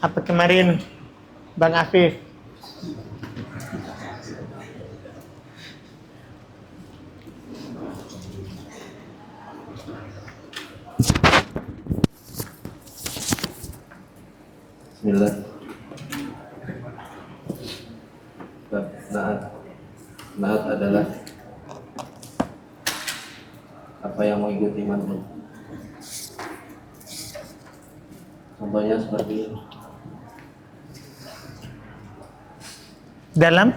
Apa kemarin Bang Afif? Bismillah. Naat adalah apa yang mengikuti manhaj. Contohnya seperti ini. Dalam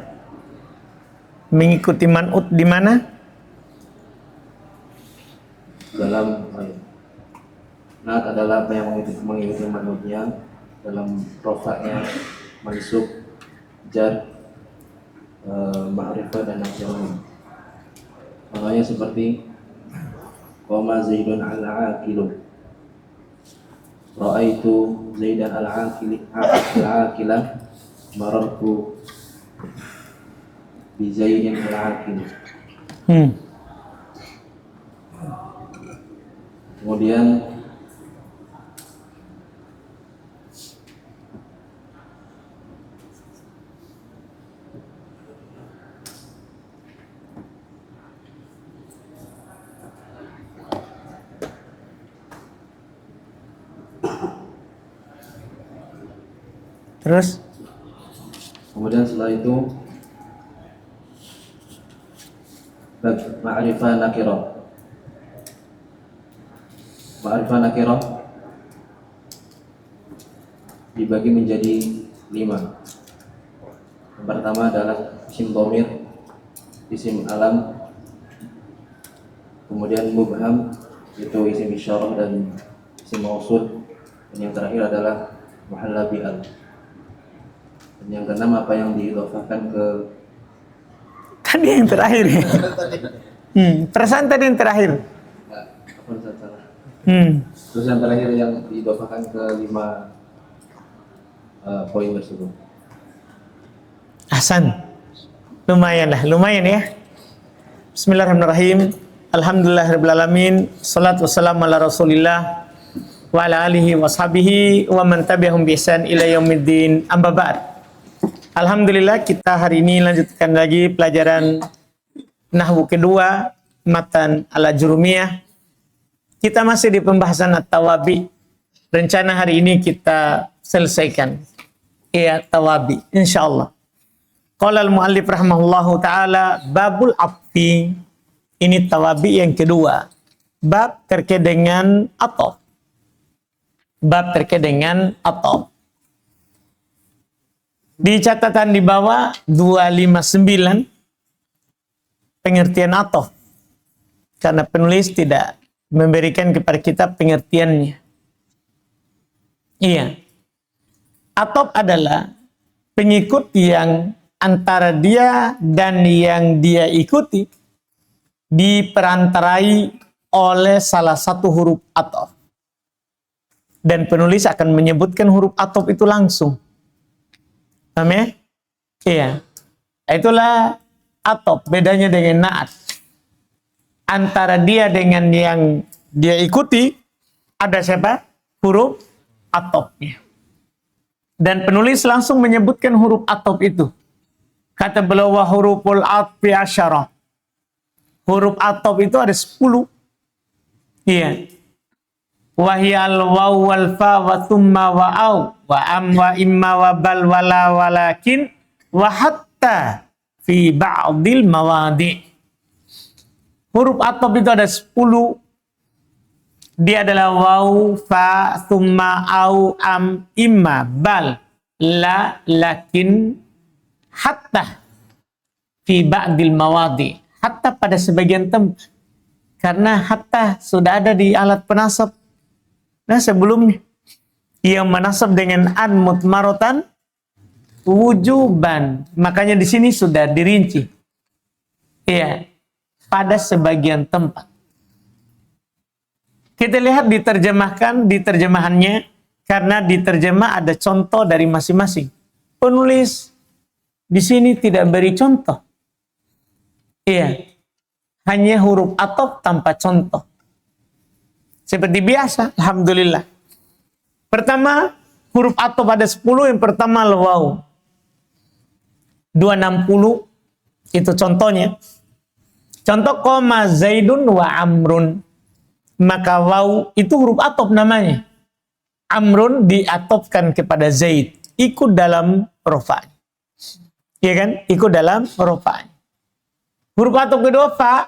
mengikuti man'ut di mana? Naat adalah apa yang mengikuti manhajnya dalam rofaknya, mansub, jar, ma'rifah dan nasyarun. Contohnya seperti qama Zaidun al-aqilu, ra'aitu Zaidan al-aqilah, marartu bi Zaidin al-aqil. Kemudian Terus setelah itu ma'rifah nakirah. Ma'rifah nakirah dibagi menjadi 5. Yang pertama adalah isim dhamir, isim alam, kemudian mubham itu isim isyarah dan isim mausul, dan yang terakhir adalah muhalla bi al. Dan yang keenam apa yang diidhafahkan ke tadi yang terakhir ya. Perasaan tadi yang terakhir. apa salah. Terus yang terakhir yang diidhafahkan ke 5 poin tersebut. Ahsan. Lumayan ya. Bismillahirrahmanirrahim. Alhamdulillahirrahmanirrahim. Salatu wassalamu ala rasulillah wa ala alihi wa sahbihi wa man tabi'ahum bi ihsan ila yaumiddin. Amma ba'd. Alhamdulillah kita hari ini lanjutkan lagi pelajaran nahwu kedua matan al-ajrumiyah. Kita masih di pembahasan at-tawabi. Rencana hari ini kita selesaikan tawabi insyaallah. Qala al-muallif rahimahullahu taala babul afi. Ini tawabi yang kedua. Bab terkait dengan ataf. Di catatan di bawah 259 pengertian ataf. Karena penulis tidak memberikan kepada kita pengertiannya. Iya. Ataf adalah pengikut yang antara dia dan yang dia ikuti diperantarai oleh salah satu huruf ataf. Dan penulis akan menyebutkan huruf ataf itu langsung. Paham ya? Iya. Itulah ataf, bedanya dengan naat. Antara dia dengan yang dia ikuti, ada siapa? Huruf atafnya. Dan penulis langsung menyebutkan huruf ataf itu. Kata beliau wa huruful atfi asyarah. Huruf ataf itu ada 10. Iya. Wahyal waw wal fa wa thumma wa au wa am wa imma wa bal wala walakin wa hatta fi ba'dil mawadi. Huruf ataf itu ada 10. Dia adalah waw, fa, thumma, au, am, imma, bal, la, lakin, hatta fi ba'dil mawadi. Hatta pada sebagian tempat. Karena hatta sudah ada di alat penasab. Nah sebelumnya yang menasab dengan an mutmarotan wujuban. Makanya di sini sudah dirinci. Iya, pada sebagian tempat. Kita lihat di terjemahannya, karena di terjemah ada contoh dari masing-masing. Penulis di sini tidak beri contoh. Iya, hanya huruf ataf tanpa contoh. Seperti biasa, alhamdulillah. Pertama, huruf atop ada 10, yang pertama waw. 260 itu contohnya. Contoh koma Zaidun wa Amrun. Maka waw itu huruf atop namanya. Amrun diatopkan kepada Zaid. Ikut dalam rofa'nya. Iya kan? Ikut dalam rofa'nya. Huruf atop kedua fa.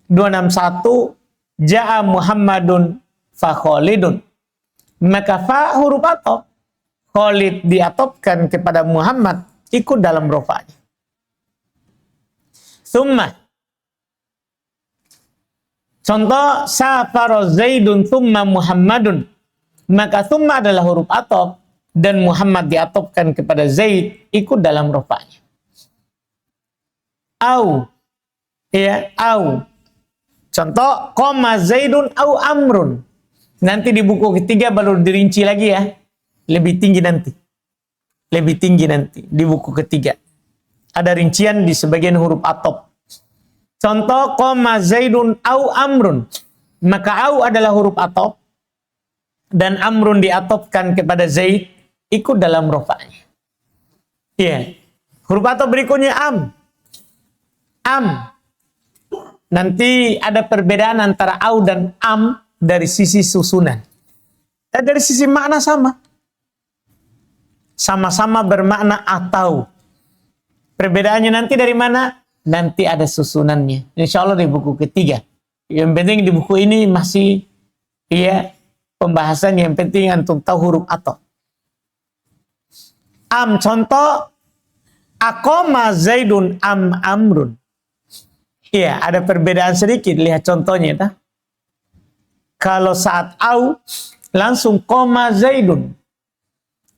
261 Ja'a Muhammadun fa Khalidun. Maka fa huruf atop. Khalid diatopkan kepada Muhammad. Ikut dalam rofa'nya. Summa. Contoh safara Zaidun thumma Muhammadun. Maka summa adalah huruf atop dan Muhammad diatopkan kepada Zaid ikut dalam rofa'nya. Au. Ya, au. Contoh koma Zaidun au Amrun. Nanti di buku ketiga baru dirinci lagi ya. Lebih tinggi nanti. Lebih tinggi nanti di buku ketiga. Ada rincian di sebagian huruf atop. Contoh koma Zaidun au Amrun. Maka au adalah huruf atop dan Amrun diatopkan kepada Zaid ikut dalam rofa'nya. Iya. Huruf atop berikutnya am. Am. Nanti ada perbedaan antara au dan am dari sisi susunan. Dan dari sisi makna sama. Sama-sama bermakna atau. Perbedaannya nanti dari mana? Nanti ada susunannya. Insya Allah di buku ketiga. Yang penting di buku ini masih pembahasan yang penting untuk tahu huruf atop. Am, contoh akoma Zaidun am Amrun. Iya, ada perbedaan sedikit. Lihat contohnya. Tá? Kalau saat au, langsung koma Zaidun.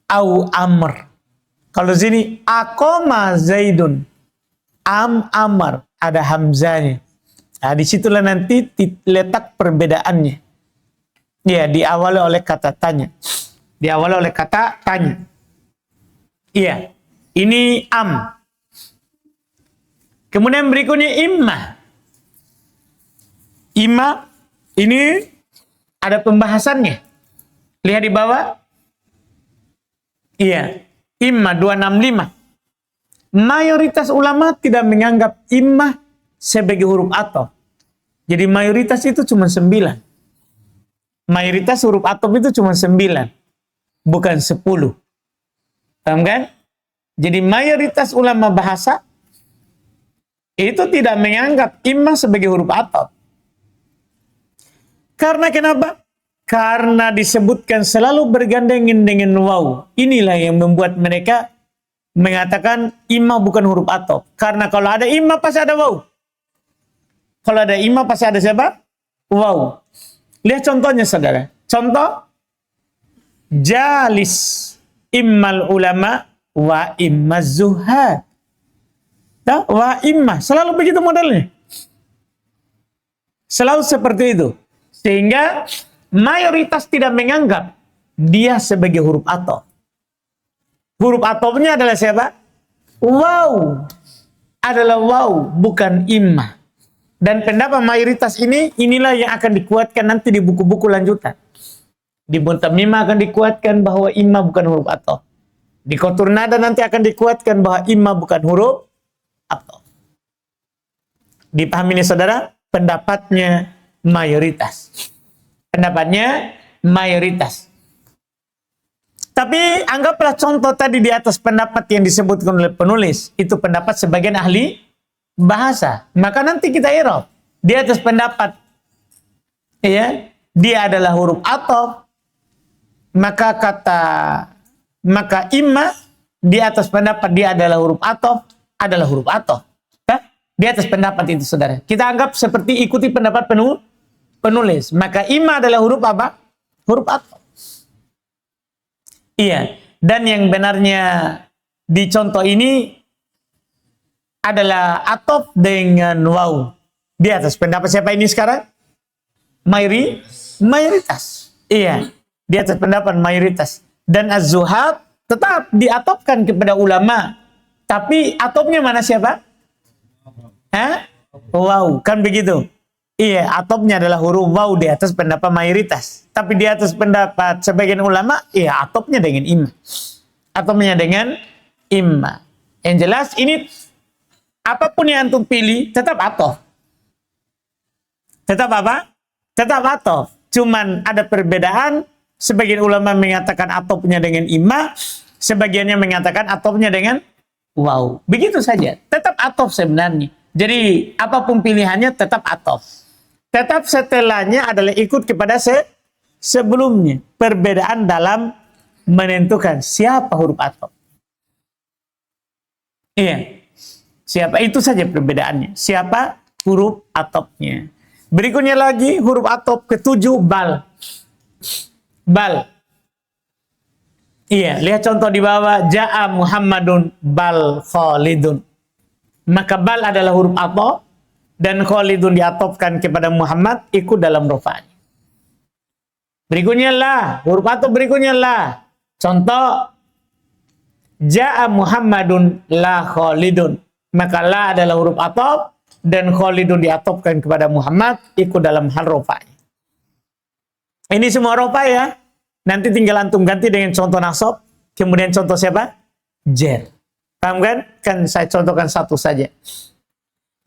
Au Amr. Kalau sini, akoma Zaidun. Am Amr. Ada hamzanya. Nah, disitulah nanti letak perbedaannya. Ya, diawali oleh kata tanya. Diawali oleh kata tanya. Iya, ini am. Kemudian berikutnya imma. Imma, ini ada pembahasannya. Lihat di bawah. Iya, imma 265. Mayoritas ulama tidak menganggap imma sebagai huruf atop. Jadi mayoritas itu cuma 9. Mayoritas huruf atop itu cuma 9. Bukan 10. Paham kan? Jadi mayoritas ulama bahasa itu tidak menganggap imma sebagai huruf atop. Karena kenapa? Karena disebutkan selalu bergandengan dengan waw. Inilah yang membuat mereka mengatakan imma bukan huruf atop. Karena kalau ada imma pasti ada waw. Kalau ada imma pasti ada siapa? Waw. Lihat contohnya saudara. Contoh. Jalis immal ulama wa imma zuhad. Wa imma. Selalu begitu modelnya. Selalu seperti itu. Sehingga mayoritas tidak menganggap dia sebagai huruf atop. Huruf atopnya adalah siapa? Waw. Adalah waw, bukan imma. Dan pendapat mayoritas inilah yang akan dikuatkan nanti di buku-buku lanjutan. Di Muntamimah akan dikuatkan bahwa imma bukan huruf atop. Di Qatur Nada nanti akan dikuatkan bahwa imma bukan huruf atop. Dipahami nih saudara? Pendapatnya mayoritas. Pendapatnya mayoritas. Tapi anggaplah contoh tadi di atas pendapat yang disebutkan oleh penulis. Itu pendapat sebagian ahli bahasa. Maka nanti kita i'rab. Di atas pendapat. Ya, dia adalah huruf atop. Maka imma di atas pendapat dia adalah huruf atop. Adalah huruf atop. Di atas pendapat itu saudara. Kita anggap seperti ikuti pendapat penulis. Maka imma adalah huruf apa? Huruf atop. Iya. Dan yang benarnya di contoh ini adalah atop dengan waw. Di atas pendapat siapa ini sekarang? Mayoritas. Iya. Di atas pendapat mayoritas. Dan az-zuhad tetap diatopkan kepada ulama. Tapi atopnya mana siapa? Hah? Wow, kan begitu. Iya, atofnya adalah huruf waw di atas pendapat mayoritas. Tapi di atas pendapat sebagian ulama, iya atofnya dengan imma. Atofnya dengan imma. Yang jelas ini apapun yang antum pilih tetap atof. Tetap apa? Tetap atof. Cuman ada perbedaan. Sebagian ulama mengatakan atofnya dengan imma, sebagiannya mengatakan atofnya dengan waw. Begitu saja. Tetap atof sebenarnya. Jadi apapun pilihannya tetap atof. Tetap setelahnya adalah ikut kepada sebelumnya. Perbedaan dalam menentukan siapa huruf atof. Iya. Siapa, itu saja perbedaannya. Siapa huruf atofnya. Berikutnya lagi huruf atof ketujuh, bal. Bal. Iya, lihat contoh di bawah. Ja'a Muhammadun bal Khalidun. Maka bal adalah huruf atof. Dan Khalidun diatofkan kepada Muhammad, ikut dalam rofa'nya. Berikutnya lah, huruf atof berikutnya lah. Contoh, Ja'a Muhammadun la Khalidun. Maka la adalah huruf atof, dan Khalidun diatofkan kepada Muhammad, ikut dalam hal rofa'nya. Ini semua rofa ya. Nanti tinggal antum ganti dengan contoh nasab. Kemudian contoh siapa? Jer. Paham kan? Kan saya contohkan satu saja.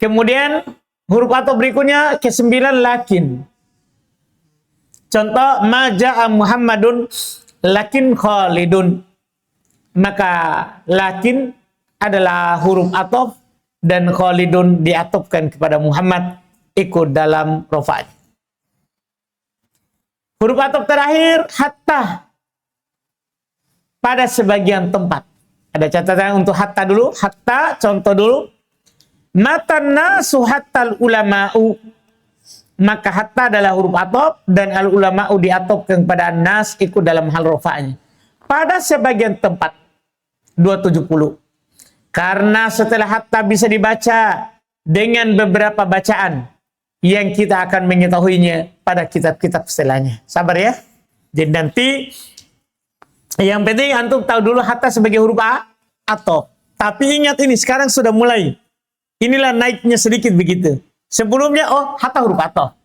Kemudian huruf atof berikutnya ke-9 lakin. Contoh ma ja'a Muhammadun lakin Khalidun. Maka lakin adalah huruf atof dan Khalidun diatofkan kepada Muhammad, ikut dalam rofa'nya. Huruf atof terakhir hatta pada sebagian tempat. Ada catatan untuk hatta dulu. Hatta contoh dulu. Matan nasu hattal ulama'u. Maka hatta adalah huruf atof dan al ulama'u diatofkan kepada nas, ikut dalam hal rofa'nya. Pada sebagian tempat 270. Karena setelah hatta bisa dibaca dengan beberapa bacaan yang kita akan mengetahuinya pada kitab-kitab setelahnya. Sabar ya. Jadi nanti yang penting antum tahu dulu hatta sebagai huruf atof. Tapi ingat ini sekarang sudah mulai. Inilah naiknya sedikit begitu. Sebelumnya, oh hatta huruf atof.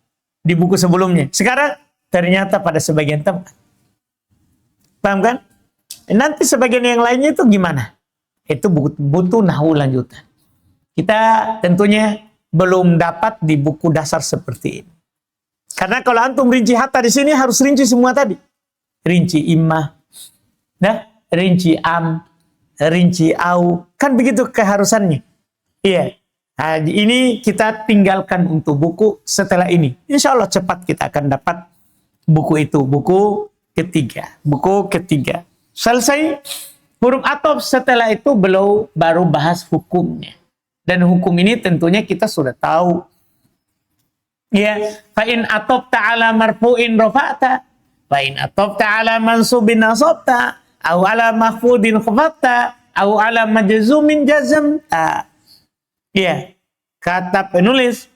Di buku sebelumnya. Sekarang, ternyata pada sebagian tempat. Paham kan? Nanti sebagian yang lainnya itu gimana? Itu butuh nahwu lanjutan. Kita tentunya belum dapat di buku dasar seperti ini. Karena kalau antum rinci hatta di sini harus rinci semua tadi. Rinci imma, rinci am, rinci au. Kan begitu keharusannya. Iya. Nah, ini kita tinggalkan untuk buku setelah ini. Insya Allah cepat kita akan dapat buku itu. Buku ketiga. Buku ketiga. Selesai huruf atof, setelah itu baru bahas hukumnya. Dan hukum ini tentunya kita sudah tahu. Ya, fa in atofta ala marfu'in rafa'ta, fa in atofta ala mansubin nasabta, au ala mahfudin khafata, au ala majzumin jazamta. Ya, kata penulis,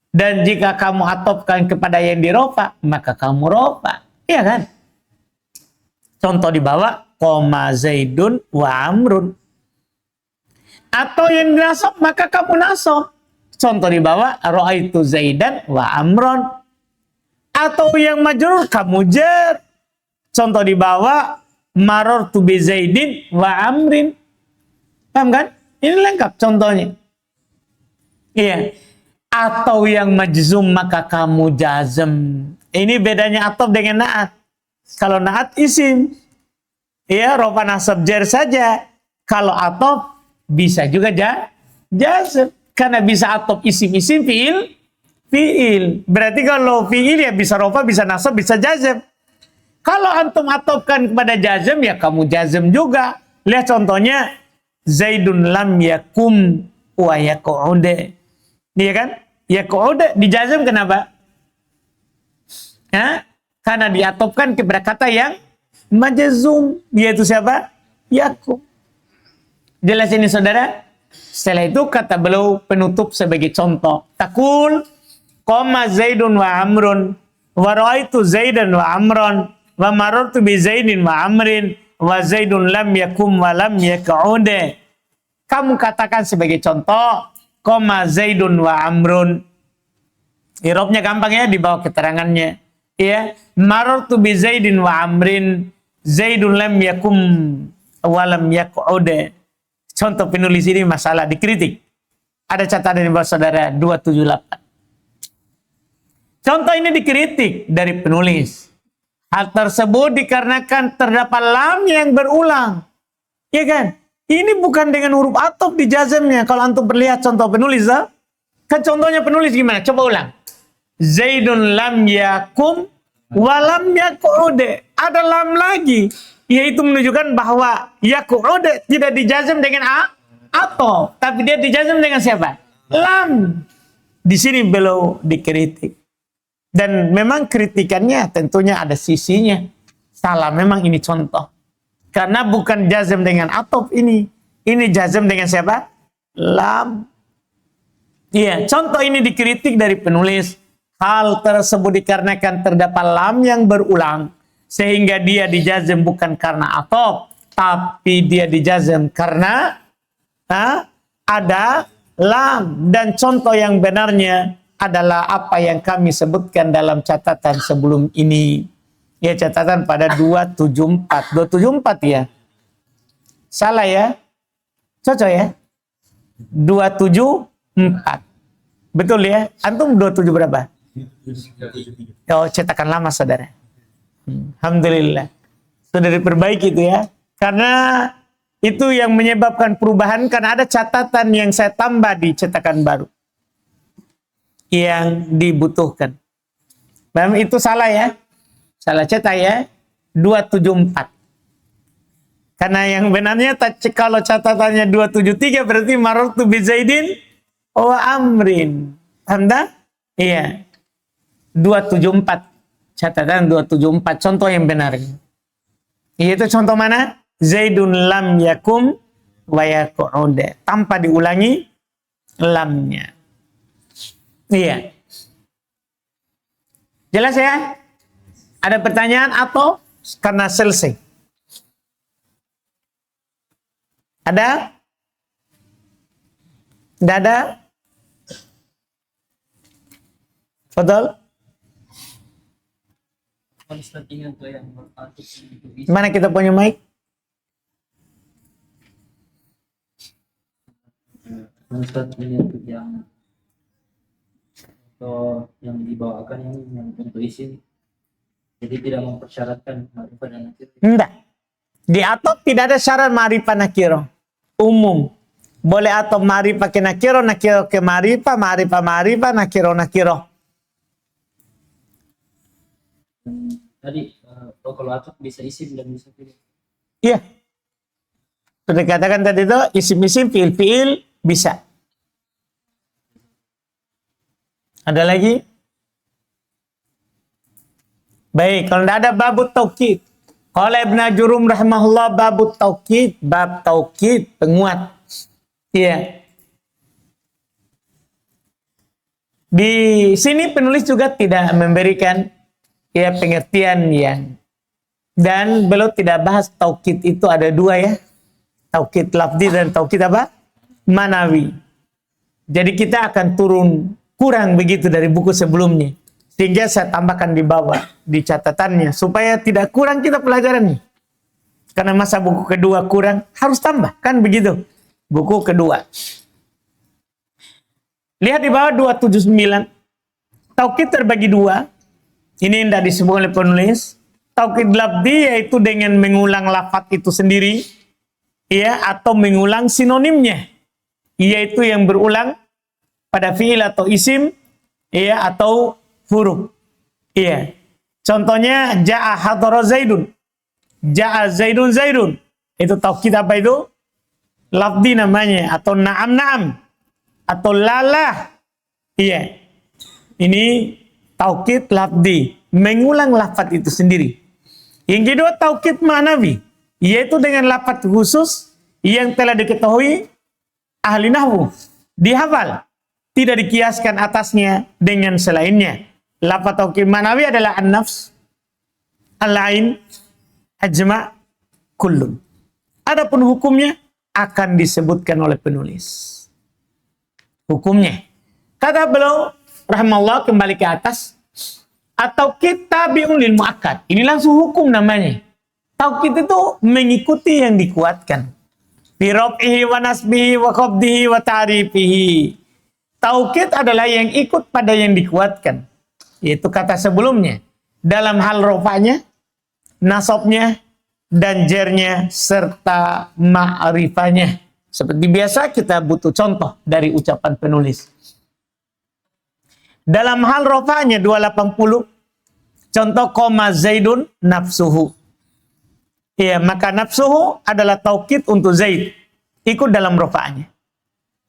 dan jika kamu atofkan kepada yang dirofa, maka kamu rofa. Iya kan? Contoh di bawah, koma Zaidun wa Amrun. Atau yang dinasab, maka kamu nasab. Contoh di bawah, ra'aitu Zaidan wa Amron. Atau yang majrur, kamu jar. Contoh di bawah, marartu bi Zaidin wa Amrin. Paham kan? Ini lengkap contohnya. Iya. Atau yang majzum, maka kamu jazm. Ini bedanya atof dengan naat. Kalau naat isim, ya rofa nasab jar saja. Kalau atof bisa juga jazm. Karena bisa atof isim-isim, fiil. Berarti kalau fiil ya bisa rofa, bisa nasab, bisa jazm. Kalau antum atofkan kepada jazm, ya kamu jazm juga. Lihat contohnya, Zaidun lam yakum wa yaku'ude. Iya kan? Yaku'ude dijazm kenapa? Karena diatofkan kepada kata yang majzum, yaitu siapa? Yakum. Jelas ini saudara? Setelah itu kata beliau penutup sebagai contoh. Takul, koma Zaidun wa Amrun, wa ra'aitu Zaidan wa Amron, wa marartu bi Zaidin wa Amrin, wa Zaidun lam yakum wa lam yak'ude. Kamu katakan sebagai contoh, koma Zaidun wa Amrun. Irobnya gampang ya, di bawah keterangannya. Ya, marartu bi Zaidin wa Amrin, Zaidun lam yakum wa lam yaq'ud. Contoh penulis ini masalah dikritik. Ada catatan di bawah saudara 278. Contoh ini dikritik dari penulis. Hal tersebut dikarenakan terdapat lam yang berulang. Ya kan? Ini bukan dengan huruf atop di jazmnya. Kalau antum perlihat contoh penulis, kan contohnya penulis gimana? Coba ulang. Zaidun lam yakum walam yaku'ude. Ada lam lagi. Yaitu menunjukkan bahwa yaku'ude tidak dijazm dengan atop. Tapi dia dijazm dengan siapa? Lam. Di sini beliau dikritik. Dan memang kritikannya tentunya ada sisinya. Salah memang ini contoh. Karena bukan jazm dengan atop ini. Ini jazm dengan siapa? Lam. Iya, contoh ini dikritik dari penulis. Hal tersebut dikarenakan terdapat lam yang berulang. Sehingga dia dijazm bukan karena atop. Tapi dia dijazm karena ada lam. Dan contoh yang benarnya adalah apa yang kami sebutkan dalam catatan sebelum ini. Ya, catatan pada 274. 274 ya. Salah ya? Cocok ya? 274. Betul ya? Antum 27 berapa? Oh, cetakan lama saudara. Alhamdulillah. Sudah diperbaiki itu ya. Karena itu yang menyebabkan perubahan, karena ada catatan yang saya tambah di cetakan baru yang dibutuhkan. Memang itu salah ya. Salah cetak ya. 274. Karena yang benarnya kalau catatannya 273 berarti marartu bi Zaidin wa Amrin. Anda? Iya. 274. Catatan 274. Contoh yang benar. Itu contoh mana? Zaidun lam yakum wa yaku'ud. Tanpa diulangi lamnya. Iya. Jelas ya? Ada pertanyaan atau karena selesai? Ada? Tidak ada? Betul? Mana kita punya mic? Ustaz, ini untuk yang dibawakan ini yang untuk isim, jadi tidak mempersyaratkan ma'rifah dan nakir. Tidak. Di atop tidak ada syarat ma'rifah nakiro. Umum. Boleh atop ma'rifah ke nakiro, nakiro ke ma'rifah, ma'rifah, nakiro. Tadi kalau atop bisa isim dan bisa fi'il. Iya. Sudah katakan tadi itu isim-isim, fi'il bisa. Ada lagi? Baik, kalau tidak ada babut taukid. Kalau Ibn Jurum rahimahullah babut taukid, bab taukid, penguat. Iya. Di sini penulis juga tidak memberikan pengertian yang, dan beliau tidak bahas taukid itu ada dua ya. Taukid lafzi dan taukid apa? Manawi. Jadi kita akan turun kurang begitu dari buku sebelumnya. Sehingga saya tambahkan di bawah, di catatannya. Supaya tidak kurang kita pelajarannya. Karena masa buku kedua kurang, harus tambah. Kan begitu. Buku kedua. Lihat di bawah 279. Taukid terbagi dua. Ini tidak disebut oleh penulis. Taukid lafzi yaitu dengan mengulang lafaz itu sendiri. Ya, atau mengulang sinonimnya. Yaitu yang berulang pada fi'il atau isim, ya, atau huruf. Iya. Contohnya ja'a hadara Zaidun. Ja'a Zaidun. Itu taukid apa itu? Lafzi namanya, atau na'am, atau lalah. Iya. Ini taukid lafzi, mengulang lafaz itu sendiri. Yang kedua taukid ma'nawi, yaitu dengan lafaz khusus yang telah diketahui ahli nahwu, dihafal. Tidak dikiaskan atasnya dengan selainnya. Lafaz taukid ma'nawi adalah an-nafs, al-ain, ajma', kullun. Adapun hukumnya akan disebutkan oleh penulis. Hukumnya. Kata beliau, rahimahullah kembali ke atas. At-taukid tabi'un lil mu'akkad. Ini langsung hukum namanya. Taukid itu mengikuti yang dikuatkan. Fi raf'ihi wa nasbihi wa qabdihi wa ta'rifihi. Taukid adalah yang ikut pada yang dikuatkan. Yaitu kata sebelumnya. Dalam hal rofanya, nasabnya, dan jernya, serta ma'rifahnya. Seperti biasa kita butuh contoh dari ucapan penulis. Dalam hal rofanya 280. Contoh koma Zaidun nafsuhu. Ya, maka nafsuhu adalah taukid untuk Zaid. Ikut dalam rofanya.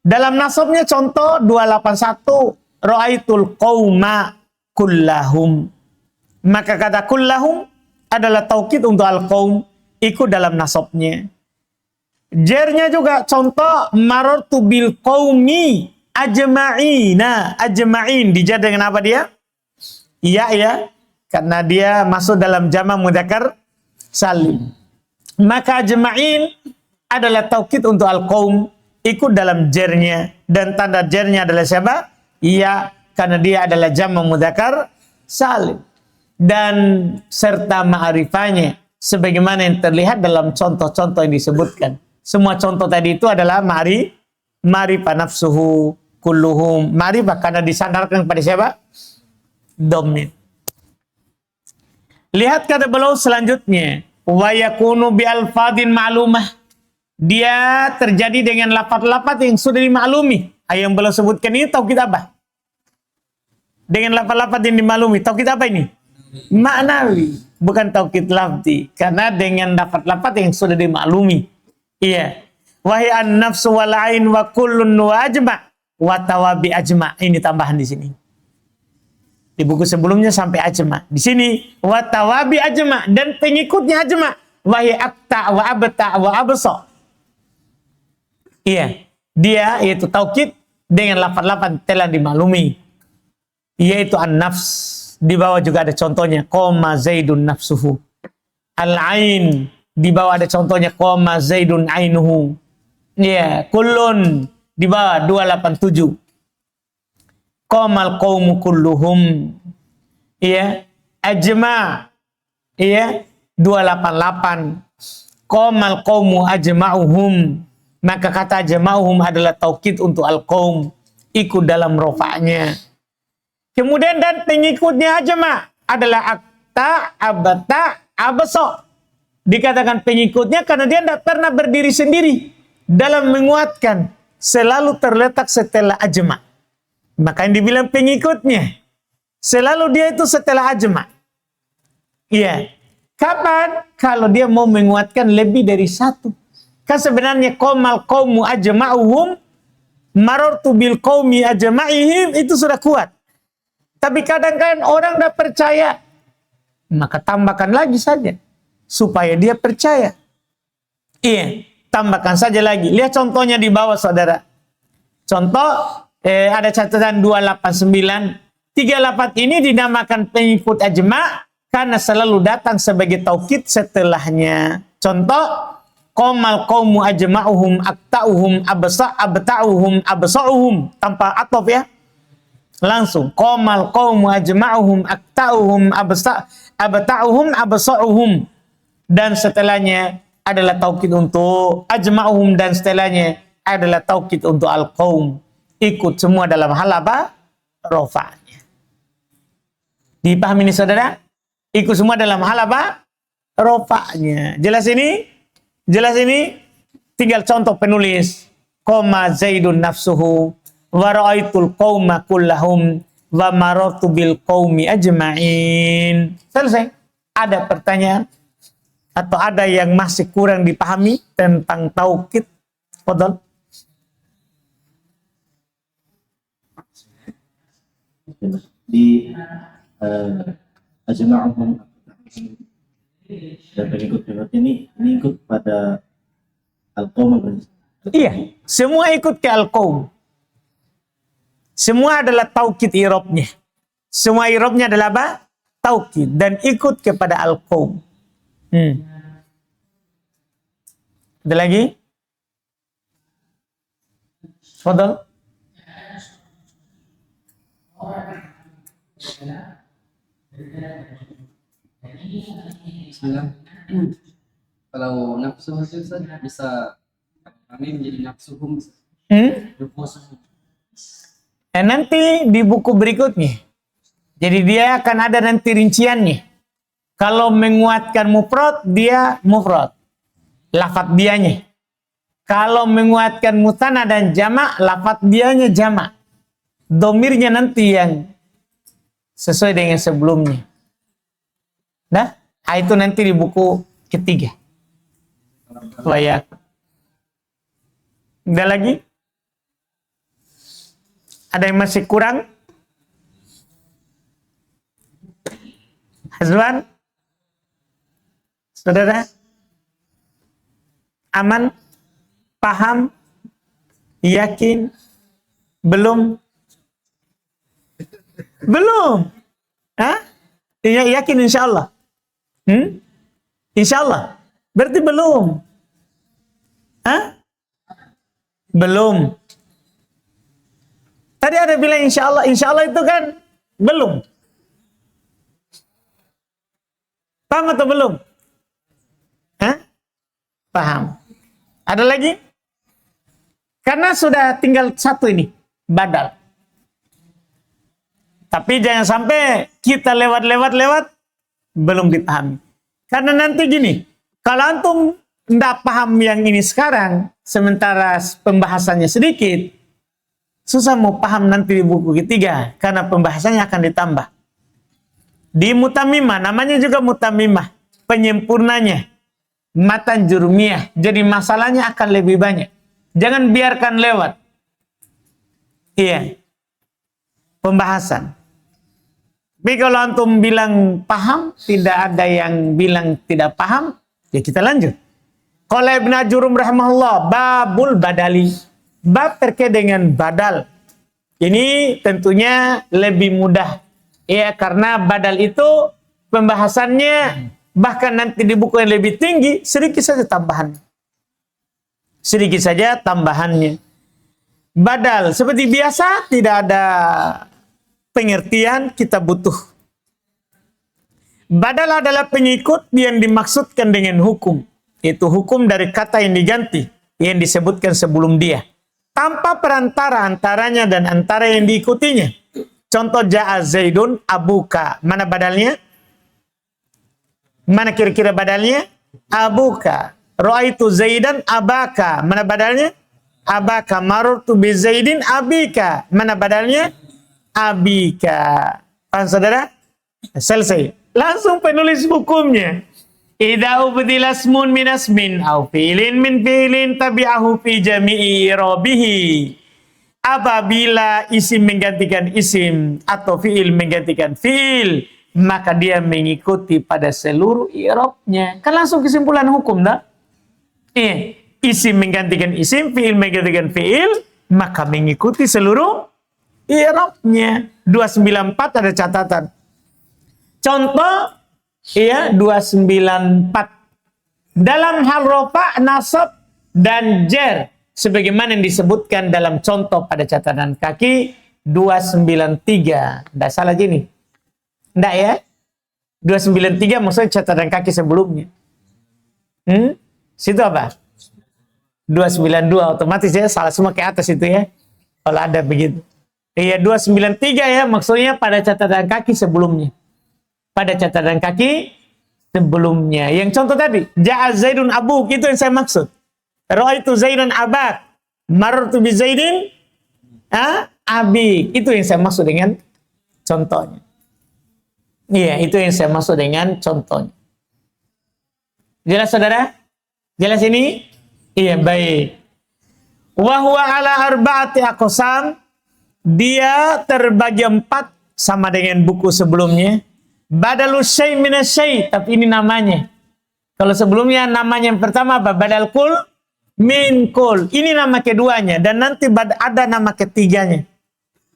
Dalam nasabnya contoh 281. Ra'aitul qauma kullahum. Maka kata kullahum adalah taukid untuk al-qaum. Ikut dalam nasabnya. Jernya juga contoh marartu bil qaumi ajma'ina. Ajma'in dijar dengan apa dia? Iya ya. Karena dia masuk dalam jama' mudzakkar salim. Maka ajma'in adalah taukid untuk al-qaum, ikut dalam jernya, dan tanda jernya adalah siapa? Iya, karena dia adalah jama' mudzakkar salim. Dan serta ma'rifahnya sebagaimana yang terlihat dalam contoh-contoh yang disebutkan. Semua contoh tadi itu adalah ma'rifah nafsuhu kulluhum. Ma'rifah karena disandarkan kepada siapa? Domir. Lihat kata beliau selanjutnya. Wa yakunu bi alfadin ma'lumah. Dia terjadi dengan lafaz-lafaz yang sudah dimaklumi. Yang beliau sebutkan ini taukid apa? Dengan lafaz-lafaz yang dimaklumi. Taukid apa ini? Maknawi. Bukan taukid lafzi. Karena dengan lafaz-lafaz yang sudah dimaklumi. Iya. Wahai an-nafsu wal ain wa kullun wa ajma' wa tawabi ajma'. Ini tambahan di sini. Di buku sebelumnya sampai ajma. Di sini wa tawabi ajma dan pengikutnya ajma. Wahai akta wa abta wa absa. Iya, dia yaitu taukid dengan lafaz-lafaz telah dimaklumi. Yaitu an-nafs. Di bawah juga ada contohnya qoma Zaidun nafsuhu. Al-ain di bawah ada contohnya qoma Zaidun ainuhu. Iya, kullun di bawah 287. Qomal qaumu kulluhum. Iya, ajma. Iya, 288. Qomal qaumu ajma'uhum. Maka kata ajma'uhum adalah taukid untuk al-qaum, ikut dalam rofa'nya. Kemudian dan pengikutnya ajma adalah akta, abata, abasa. Dikatakan pengikutnya karena dia tidak pernah berdiri sendiri dalam menguatkan, selalu terletak setelah ajma. Maka yang dibilang pengikutnya, selalu dia itu setelah ajma. Iya. Kapan? Kalau dia mau menguatkan lebih dari satu. Kan sebenarnya qomal qaumu ajma'uhum marartu bil qaumi ajma'ihim itu sudah kuat. Tapi kadang-kadang orang tidak percaya. Maka tambahkan lagi saja supaya dia percaya. Iya, tambahkan saja lagi. Lihat contohnya di bawah saudara. Contoh ada catatan 289. 38 ini dinamakan pengikut ajma' karena selalu datang sebagai taukid setelahnya. Contoh, qomal qaumu ajma'uhum akta'uhum abta'uhum absa'uhum. Tanpa atof ya. Langsung. Qomal qaumu ajma'uhum akta'uhum abta'uhum absa'uhum. Dan setelahnya adalah taukid untuk ajma'uhum dan setelahnya adalah taukid untuk al-qaum. Ikut semua dalam hal apa? Rofa'nya. Dipahami ini saudara? Ikut semua dalam hal apa? Rofa'nya. Jelas ini? Jelas ini? Tinggal contoh penulis. Qoma Zaidun nafsuhu wa ra'aitul qauma kullahum wa marartu bil qaumi ajma'in. Selesai. Ada pertanyaan? Atau ada yang masih kurang dipahami tentang taukid? Fadhal. Di ajma'uhum dan pengikut ini ikut pada al-qaum. Iya, semua ikut ke al-qaum. Semua adalah taukid irobnya. Semua irobnya adalah apa? Taukid dan ikut kepada al-qaum. Ada lagi? Fadhal. Bismillah. Kalau nafsu itu Ustaz, bisa kami menjadi nafsu hum. Nanti di buku berikutnya. Jadi dia akan ada nanti rinciannya. Kalau menguatkan mufrad, dia mufrad. Lafaz dianya. Kalau menguatkan musanna dan jamak, lafaz dianya jamak. Domirnya nanti yang sesuai dengan sebelumnya. Nah, itu nanti di buku ketiga. Layak. Ada lagi? Ada yang masih kurang? Hazwan? Saudara? Aman? Paham? Yakin? Belum? Belum? Hah? Yakin insya Allah? Insya Allah? Berarti belum? Hah? Belum. Tadi ada bilang insya Allah itu kan belum. Paham atau belum? Hah? Paham. Ada lagi? Karena sudah tinggal satu ini, badal. Tapi jangan sampai kita lewat, belum dipahami. Karena nanti gini, kalau antum tidak paham yang ini sekarang, sementara pembahasannya sedikit, susah mau paham nanti di buku ketiga, karena pembahasannya akan ditambah. Di mutamimah, namanya juga mutamimah, penyempurnanya, matan jurmiyah. Jadi masalahnya akan lebih banyak. Jangan biarkan lewat. Iya. Pembahasan. Tapi kalau antum bilang paham, tidak ada yang bilang tidak paham, ya kita lanjut. Qala Ibnu Ajurum rahimahullah, babul badali. Bab terkait dengan badal. Ini tentunya lebih mudah. Ya, karena badal itu pembahasannya bahkan nanti di buku yang lebih tinggi, sedikit saja tambahan. Sedikit saja tambahannya. Badal, seperti biasa, tidak ada pengertian, kita butuh. Badal adalah pengikut yang dimaksudkan dengan hukum. Itu hukum dari kata yang diganti, yang disebutkan sebelum dia. Tanpa perantara antaranya dan antara yang diikutinya. Contoh, ja'a Zaidun abuka. Mana badalnya? Mana kira-kira badalnya? Abuka. Ra'aitu Zaidan abaka. Mana badalnya? Abaka. Marartu bi Zaidin abika. Mana badalnya? Abika. Paham saudara? Selesai. Langsung penulis hukumnya. Idza ubdila ismun min asmin aw fi'lin min fi'lin tabi'ahu fi jami'i irabihi. Apabila isim menggantikan isim atau fi'il menggantikan fi'il, maka dia mengikuti pada seluruh i'rabnya. Kan langsung kesimpulan hukum, dah? Isim menggantikan isim, fi'il menggantikan fi'il, maka mengikuti seluruh i'rabnya. 294 ada catatan. Contoh, 294. Dalam hal rofa, nasab, dan jer, sebagaimana yang disebutkan dalam contoh pada catatan kaki 293. Tidak salah gini. Tidak ya? 293 maksudnya catatan kaki sebelumnya. Situ apa? 292 otomatis ya, salah semua ke atas itu ya. Kalau ada begitu. 293 ya, maksudnya pada catatan kaki sebelumnya. Pada catatan kaki sebelumnya. Yang contoh tadi, ja'a Zaidun abuk, itu yang saya maksud. Ra'aitu Zaidan abak. Marartu bi Zaidin abi. Itu yang saya maksud dengan contohnya. Iya, itu yang saya maksud dengan contohnya. Jelas saudara? Jelas ini? Iya, baik. Wa huwa ala arba'ati aqsam. Dia terbagi 4 sama dengan buku sebelumnya. Badalus syai' minas syai', tapi ini namanya. Kalau sebelumnya namanya yang pertama apa? Badal kul min kul. Ini nama keduanya dan nanti ada nama ketiganya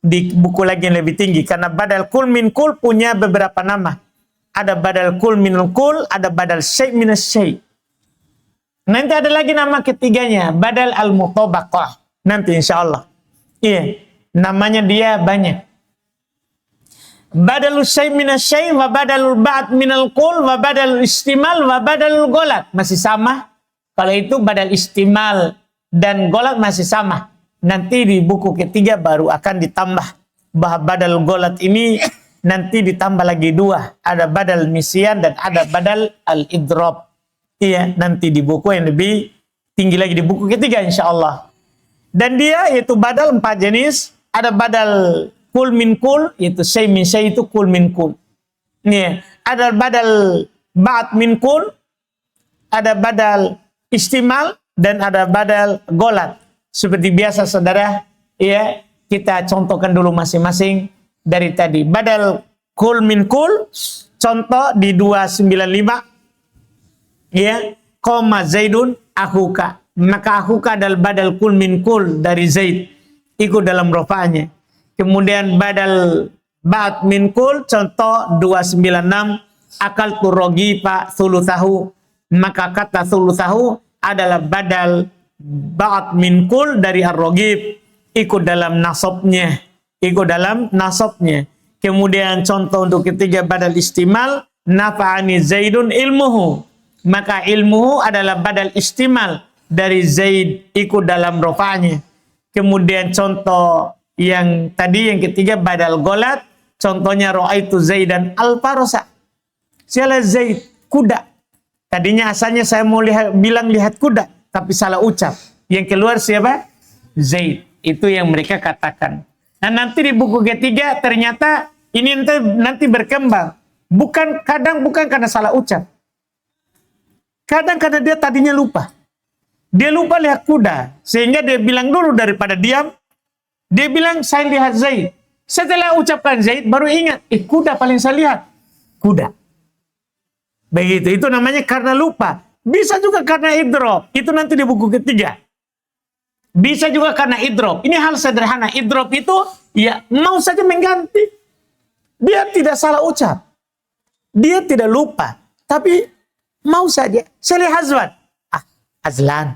di buku lagi yang lebih tinggi, karena badal kul min kul punya beberapa nama. Ada badal kul min kul, ada badal syai' minas syai'. Nanti ada lagi nama ketiganya, badal al-mutabaqah. Nanti insyaallah. Iya, namanya dia banyak. Badalul syai' minasyai' wa badalul ba'd minal qul wa badalul istimal wa badalul golat. Masih sama. Kalau itu badal istimal dan golat masih sama. Nanti di buku ketiga baru akan ditambah. Badal golat ini nanti ditambah lagi 2. Ada badal nisyan dan ada badal al-idrob. Iya, nanti di buku yang lebih tinggi lagi di buku ketiga insya Allah. Dan dia yaitu badal 4 jenis. Ada badal kul min kul, yaitu syai min syai itu kul min kul. Nih, ada badal ba'd min kul, ada badal istimal, dan ada badal golat. Seperti biasa saudara, ya, kita contohkan dulu masing-masing dari tadi. Badal kul min kul, contoh di 295, ya, koma Zaidun akuka. Maka akuka adalah badal kul min kul dari Zaid. Ikut dalam rofa'nya. Kemudian badal ba'd min kul, contoh 296, akal turogi pak thuluthahu. Maka kata thuluthahu adalah badal ba'd min kul dari ar-rogib. Ikut dalam nasabnya. Ikut dalam nasabnya. Kemudian contoh untuk ketiga badal istimal, nafa'ani Zaidun ilmuhu. Maka ilmuhu adalah badal istimal dari Zaid, ikut dalam rofa'nya. Kemudian contoh yang tadi yang ketiga badal golat, contohnya ro'aitu Zaidan al-farosa. Siapa Zaid? Kuda. Tadinya asalnya saya mau bilang lihat kuda, tapi salah ucap. Yang keluar siapa? Zaid. Itu yang mereka katakan. Nah nanti di buku ketiga ternyata ini nanti berkembang. Bukan karena salah ucap. Kadang karena dia tadinya lupa. Dia lupa lihat kuda. Sehingga dia bilang dulu daripada diam. Dia bilang, saya lihat Zaid. Setelah ucapkan Zaid, baru ingat. Kuda paling saya lihat. Kuda. Begitu. Itu namanya karena lupa. Bisa juga karena idrob. Itu nanti di buku ketiga. Bisa juga karena idrob. Ini hal sederhana. Idrob itu, ya mau saja mengganti. Dia tidak salah ucap. Dia tidak lupa. Tapi mau saja. Saya lihat Azwan. Azlan.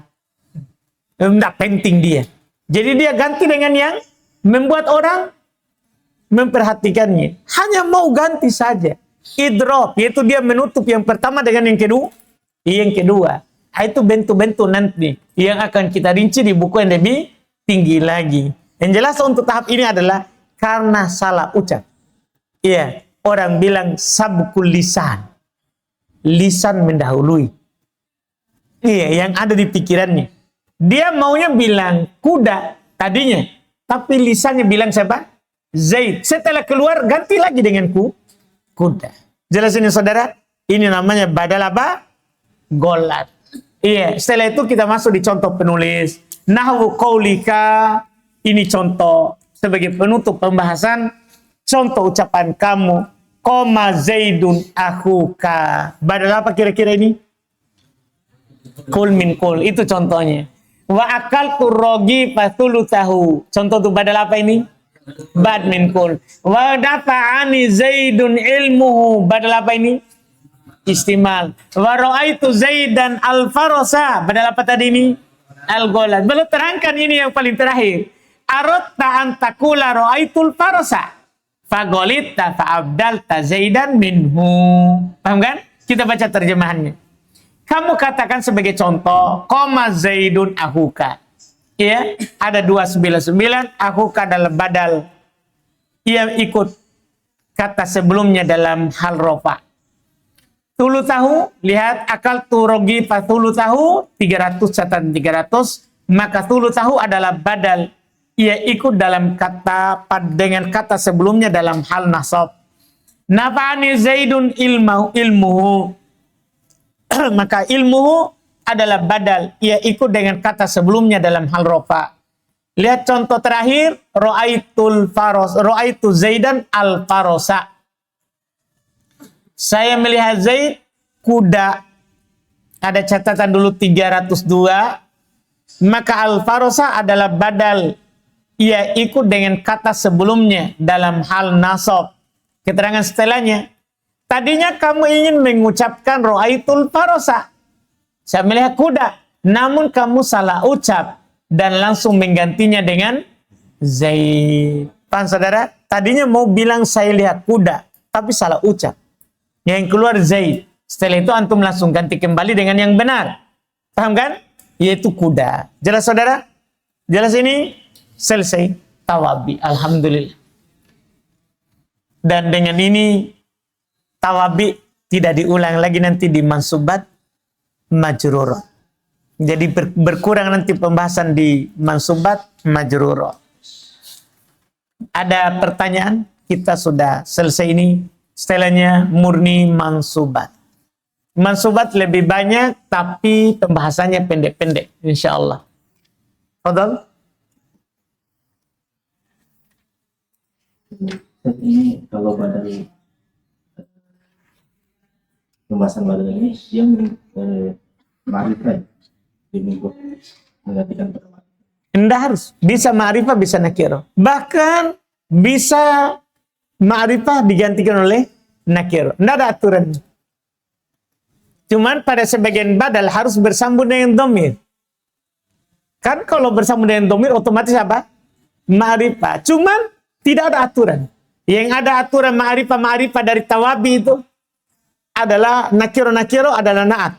Tidak penting dia. Jadi dia ganti dengan yang membuat orang memperhatikannya. Hanya mau ganti saja. Idrob, yaitu dia menutup yang pertama dengan yang kedua. Yang kedua. Itu bentuk-bentuk nanti yang akan kita rinci di buku yang lebih tinggi lagi. Yang jelas untuk tahap ini adalah karena salah ucap. Iya, orang bilang sabkul lisan. Lisan mendahului. Iya, yang ada di pikirannya. Dia maunya bilang kuda tadinya, tapi lisannya bilang siapa? Zaid. Setelah keluar ganti lagi dengan kuda. Jelas ini saudara? Ini namanya badal apa? Golat. Iya, setelah itu kita masuk di contoh penulis. Nahwu qaulika, ini contoh sebagai penutup pembahasan. Contoh ucapan kamu, koma Zaidun akhuka. Badal apa kira-kira ini? Kul min kul, itu contohnya. Wa akaltu rogi fathuluthahu. Contoh tuh badal apa ini? Bad min kul. Wa dafa'ani Zaidun ilmuhu. Badal apa ini? Istimal. Wa ra'aitu Zaidan al-farosa. Badal apa tadi ini? Al-golat. Belum terangkan ini yang paling terakhir. Aratta antakula ra'aitul farosa. Fagolitta fa'abdalta Zaidan minhu. Paham kan? Kita baca terjemahannya. Kamu katakan sebagai contoh, koma Zaidun ahuka. Ya, ada 299, ahuka dalam badal. Ia ikut kata sebelumnya dalam hal rofa. Tulu tahu, lihat akal turogi fatulu tahu 300 catatan 300, maka tulu tahu adalah badal. Ia ikut dalam kata dengan kata sebelumnya dalam hal nasab. Nafa'ani Zaidun ilmuhu. Maka ilmuhu adalah badal. Ia ikut dengan kata sebelumnya dalam hal rofa. Lihat contoh terakhir. Ro'aitu Zaidan al-farosa. Saya melihat Zaid kuda. Ada catatan dulu 302. Maka al-farosa adalah badal. Ia ikut dengan kata sebelumnya dalam hal nasab. Keterangan setelahnya. Tadinya kamu ingin mengucapkan ro'aitul farosa. Saya melihat kuda. Namun kamu salah ucap. Dan langsung menggantinya dengan Zaid. Paham saudara? Tadinya mau bilang saya lihat kuda, tapi salah ucap. Yang keluar Zaid. Setelah itu antum langsung ganti kembali dengan yang benar. Paham kan? Yaitu kuda. Jelas saudara? Jelas ini? Selesai. Tawabi. Alhamdulillah. Dan dengan ini tawabi tidak diulang lagi nanti di mansubat majrurah. Jadi berkurang nanti pembahasan di mansubat majrurah. Ada pertanyaan? Kita sudah selesai ini. Setelahnya murni mansubat. Mansubat lebih banyak tapi pembahasannya pendek-pendek insyaallah. Fadhal. Ini kalau badal pembahasan badal ini yang ma'rifat diminggu menggantikan pertama. Enggak harus. Bisa ma'rifah, bisa nakirah. Bahkan bisa ma'rifah digantikan oleh nakirah. Enggak ada aturan. Cuman pada sebagian badal harus bersambung dengan dhamir. Kan kalau bersambung dengan dhamir otomatis apa? Ma'rifah. Cuman tidak ada aturan. Yang ada aturan ma'rifah dari tawabi itu adalah nakiro adalah na'at.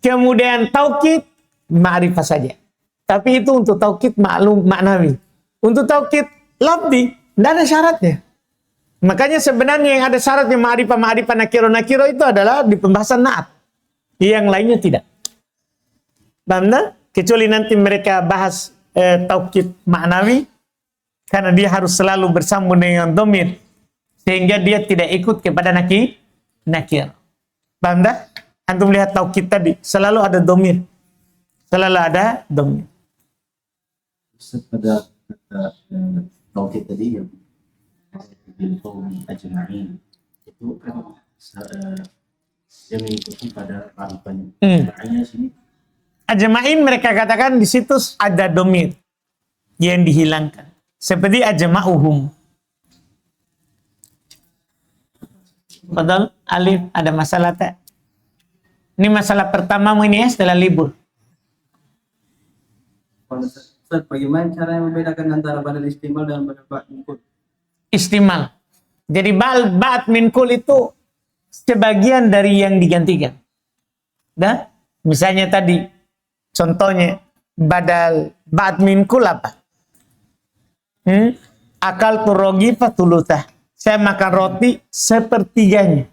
Kemudian taukid ma'rifah saja. Tapi itu untuk taukid maklum maknawi. Untuk taukid lafzi tidak ada syaratnya. Makanya sebenarnya yang ada syaratnya ma'rifah nakiro itu adalah di pembahasan na'at. Yang lainnya tidak. Paham tak? Kecuali nanti mereka bahas taukid maknawi. Karena dia harus selalu bersambung dengan dhamir. Sehingga dia tidak ikut kepada nakir. Paham tak? Antum lihat taukid tadi. Selalu ada dhamir. Selalu ada dhamir. Pada taukid tadi yang ajma'in itu kan yang mengikuti pada ma'rifahnya. Makanya sini Ajma'in mereka katakan di situ ada dhamir yang dihilangkan. Seperti ajma'uhum. Betul? Alif, ada masalah tak? Ini masalah pertama ini ya setelah libur. Ustaz, bagaimana cara yang membedakan antara badal istimal dan badal ba'd minkul? Istimal. Jadi ba'd minkul itu sebagian dari yang digantikan. Dah? Misalnya tadi contohnya badal ba'd minkul apa? Akal turogi fatulutah. Saya makan roti sepertiganya.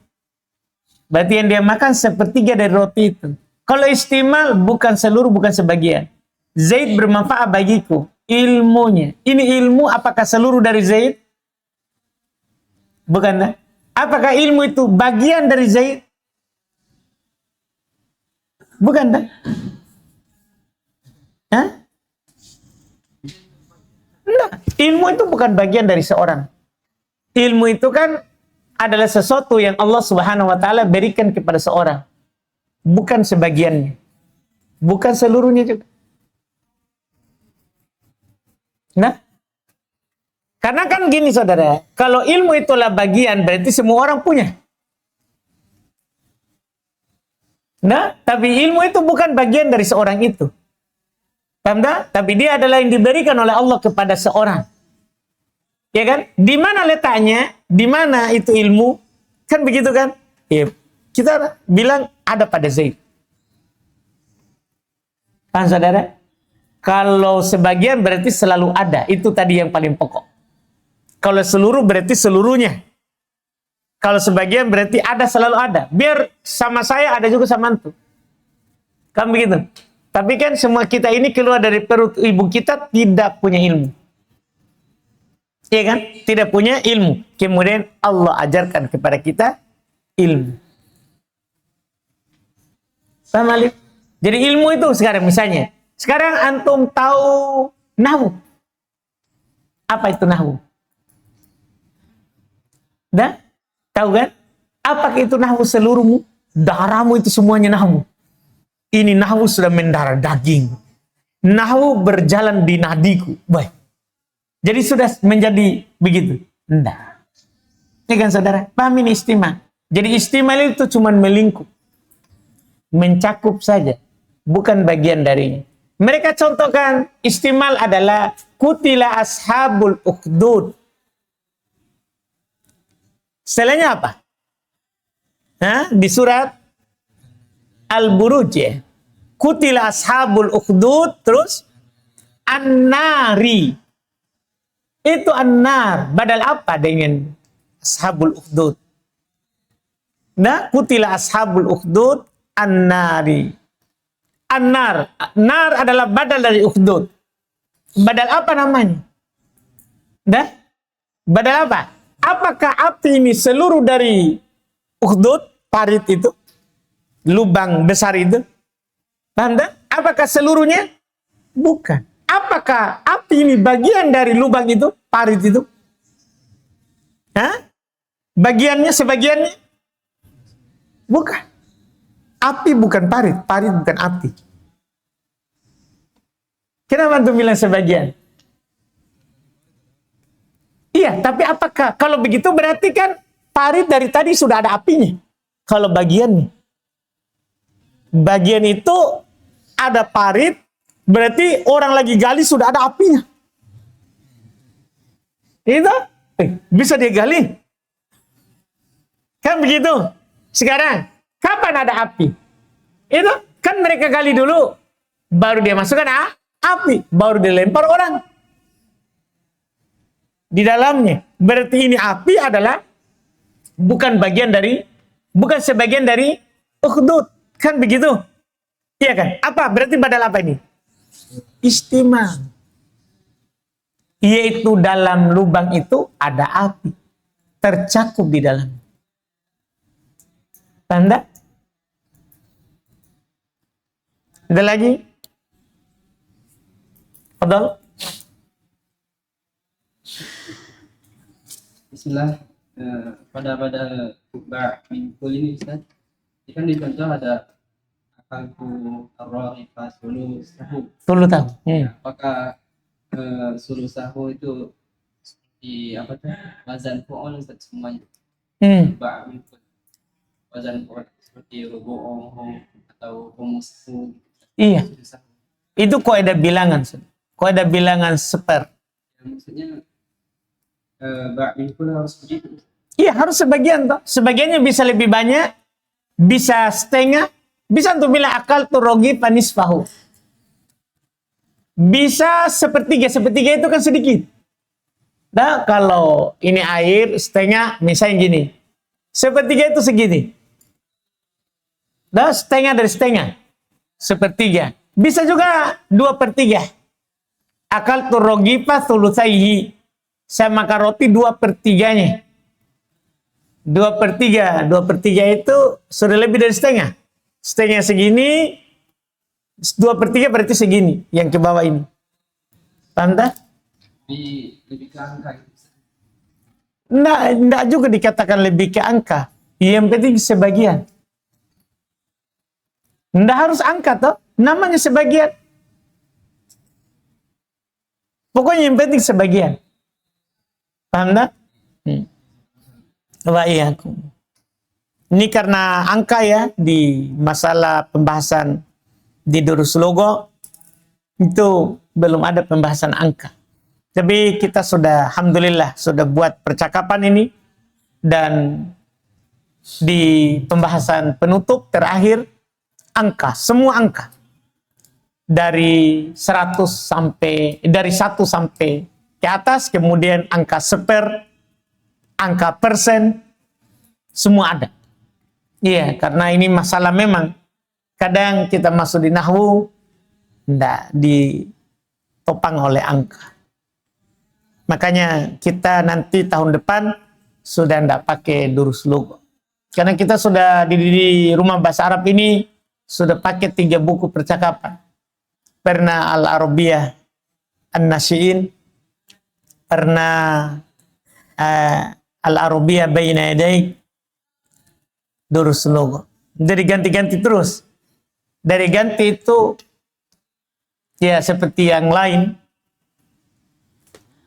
Berarti yang dia makan sepertiga dari roti itu. Kalau istimal bukan seluruh, bukan sebagian. Zaid bermanfaat bagiku. Ilmunya. Ini ilmu apakah seluruh dari Zaid? Bukan. Tak? Apakah ilmu itu bagian dari Zaid? Bukan. Tak? Hah? Nah, ilmu itu bukan bagian dari seorang. Ilmu itu kan adalah sesuatu yang Allah Subhanahu wa taala berikan kepada seorang. Bukan sebagiannya. Bukan seluruhnya juga. Nah, karena kan gini saudara, kalau ilmu itulah bagian berarti semua orang punya. Nah, tapi ilmu itu bukan bagian dari seorang itu. Paham tak? Tapi dia adalah yang diberikan oleh Allah kepada seorang. Ya kan? Di mana letaknya? Di mana itu ilmu? Kan begitu kan? Ya, kita bilang ada pada Zaid. Paham saudara? Kalau sebagian berarti selalu ada. Itu tadi yang paling pokok. Kalau seluruh berarti seluruhnya. Kalau sebagian berarti ada, selalu ada. Biar sama saya ada juga sama antum. Kan begitu? Tapi kan semua kita ini keluar dari perut ibu kita tidak punya ilmu. Iya kan? Tidak punya ilmu. Kemudian Allah ajarkan kepada kita ilmu. Paham Alif? Jadi ilmu itu sekarang misalnya. Sekarang antum tahu nahwu. Apa itu nahwu? Dah? Tahu kan? Apakah itu nahwu seluruhmu? Darahmu itu semuanya nahwu. Ini nahwu sudah mendarah daging. Nahwu berjalan di nadiku. Baik. Jadi sudah menjadi begitu. Enggak. Ini kan saudara? Paham ini istimal. Jadi istimal itu cuma melingkup. Mencakup saja. Bukan bagian darinya. Mereka contohkan istimal adalah kutila ashabul ukhdud. Setelahnya apa? Di surat Al-Buruj ya. Kutila ashabul ukhdud, terus an-nari. Itu an-nar. Badal apa dengan ashabul ukhdud? Nah, kutila ashabul ukhdud an-nari. An-nar. Nar adalah badal dari ukhdud. Badal apa namanya? Dah? Badal apa? Apakah api ini seluruh dari ukhdud, parit itu? Lubang besar itu? Paham tak? Apakah seluruhnya? Bukan. Apakah api ini bagian dari lubang itu? Parit itu? Bagiannya, sebagiannya? Bukan. Api bukan parit, parit bukan api. Kenapa antum bilang sebagian? Iya, tapi apakah? Kalau begitu berarti kan parit dari tadi sudah ada apinya. Kalau bagiannya. Bagian itu ada parit, berarti orang lagi gali sudah ada apinya. Itu bisa dia gali. Kan begitu. Sekarang, kapan ada api? Itu kan mereka gali dulu, baru dia masukkan api, baru dilempar orang di dalamnya. Berarti ini api adalah bukan bagian dari, bukan sebagian dari ukhdud. Kan begitu? Iya kan? Apa? Berarti badal apa ini? Istimal. Yaitu dalam lubang itu ada api. Tercakup di dalam. Tanda? Ada lagi? Fadal? Bismillah. Pada ba'minkul ini Ustaz, ini kan di contoh ada akalku ar-ra'ifah sulusahu. Tulu tahu. Apakah sulusahu itu seperti apa tuh? Wazan fu'ul Ustaz semuanya. Ba'minkul. Wazan fu'ul seperti rubu'uhu atau humusuhu. Iya. Itu kaidah bilangan. Kaidah bilangan seper. Maksudnya ba'minkul harus begitu. Iya, harus sebagian toh. Sebagiannya bisa lebih banyak, bisa setengah, bisa untuk bilang akal tuh rogi panis pahu. Bisa sepertiga, sepertiga itu kan sedikit. Nah, kalau ini air setengah, misalnya gini, sepertiga itu segini. Nah, setengah dari setengah, sepertiga. Bisa juga 2/3. Akal tuh rogi pas tulusaihi. Saya makan roti 2/3-nya. 2/3. 2/3 itu sudah lebih dari setengah. Setengah segini, 2/3 berarti segini. Yang ke bawah ini. Paham tak? Lebih ke angka gitu. Nggak juga dikatakan lebih ke angka. Yang penting sebagian. Nggak harus angka toh. Namanya sebagian. Pokoknya yang penting sebagian. Paham tak? Wa'iyyakum. Ini karena angka ya, di masalah pembahasan di Durus Logo itu belum ada pembahasan angka. Tapi kita sudah, alhamdulillah, sudah buat percakapan ini. Dan di pembahasan penutup terakhir, angka, semua angka. Dari 100 sampai, dari 1 sampai ke atas, kemudian angka seper, angka persen, semua ada. Iya, karena ini masalah memang kadang kita masuk di nahwu tidak ditopang oleh angka. Makanya kita nanti tahun depan sudah tidak pakai Durus Logo. Karena kita sudah di rumah bahasa Arab ini sudah pakai 3 buku percakapan. Pernah Al-Arabiyah An-Nasyi'in, pernah Al-Arabiyah Baina Yadaik, Durus Logo. Jadi ganti-ganti terus. Dari ganti itu ya seperti yang lain,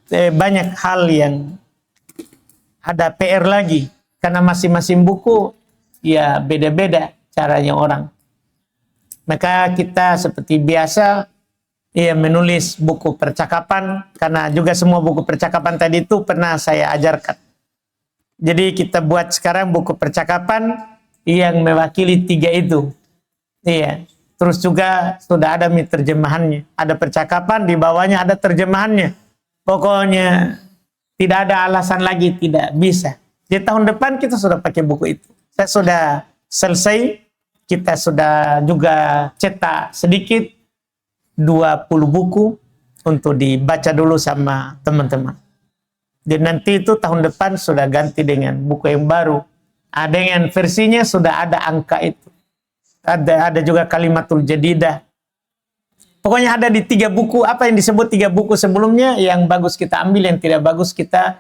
banyak hal yang ada PR lagi. Karena masing-masing buku ya beda-beda caranya orang. Maka kita seperti biasa menulis buku percakapan, karena juga semua buku percakapan tadi itu pernah saya ajarkan. Jadi kita buat sekarang buku percakapan yang mewakili 3 itu. Iya. Terus juga sudah ada terjemahannya. Ada percakapan, di bawahnya ada terjemahannya. Pokoknya tidak ada alasan lagi tidak bisa. Di tahun depan kita sudah pakai buku itu. Saya sudah selesai. Kita sudah juga cetak sedikit 20 buku untuk dibaca dulu sama teman-teman. Dan nanti itu tahun depan sudah ganti dengan buku yang baru. Dengan versinya sudah ada angka itu. Ada juga kalimatul jadidah. Pokoknya ada di 3 buku. Apa yang disebut 3 buku sebelumnya, yang bagus kita ambil, yang tidak bagus kita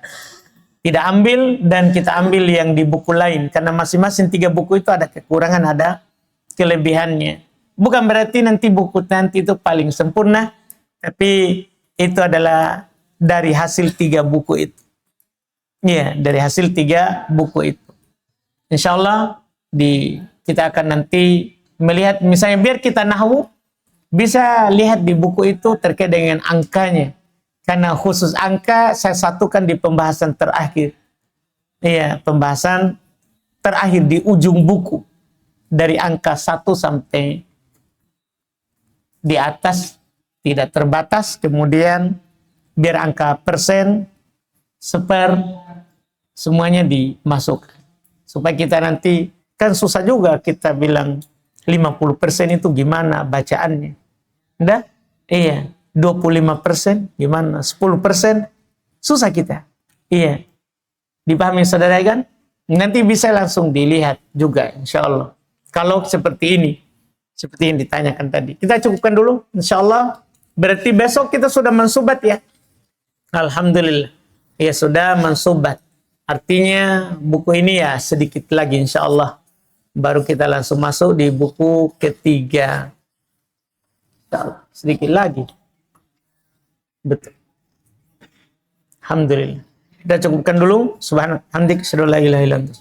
tidak ambil, dan kita ambil yang di buku lain. Karena masing-masing 3 buku itu ada kekurangan, ada kelebihannya. Bukan berarti nanti buku nanti itu paling sempurna, tapi itu adalah dari hasil 3 buku itu. Iya, dari hasil 3 buku itu. Insya Allah kita akan nanti melihat, misalnya biar kita nahwu, bisa lihat di buku itu terkait dengan angkanya. Karena khusus angka saya satukan di pembahasan terakhir. Iya, pembahasan terakhir di ujung buku. Dari angka 1 sampai di atas tidak terbatas, kemudian biar angka persen, seper, semuanya dimasukkan. Supaya kita nanti, kan susah juga kita bilang 50% itu gimana bacaannya. Udah? Iya. 25% gimana? 10% susah kita. Iya. Dipahami saudara kan? Nanti bisa langsung dilihat juga insya Allah. Kalau seperti ini. Seperti yang ditanyakan tadi. Kita cukupkan dulu insya Allah. Berarti besok kita sudah mensubat ya. Alhamdulillah. Ya sudah mensubat. Artinya buku ini ya sedikit lagi insya Allah. Baru kita langsung masuk di buku ketiga. Sedikit lagi. Betul. Alhamdulillah. Kita cukupkan dulu. Subhanallah. Hamdik. Asyhadu an la ilaha illa anta.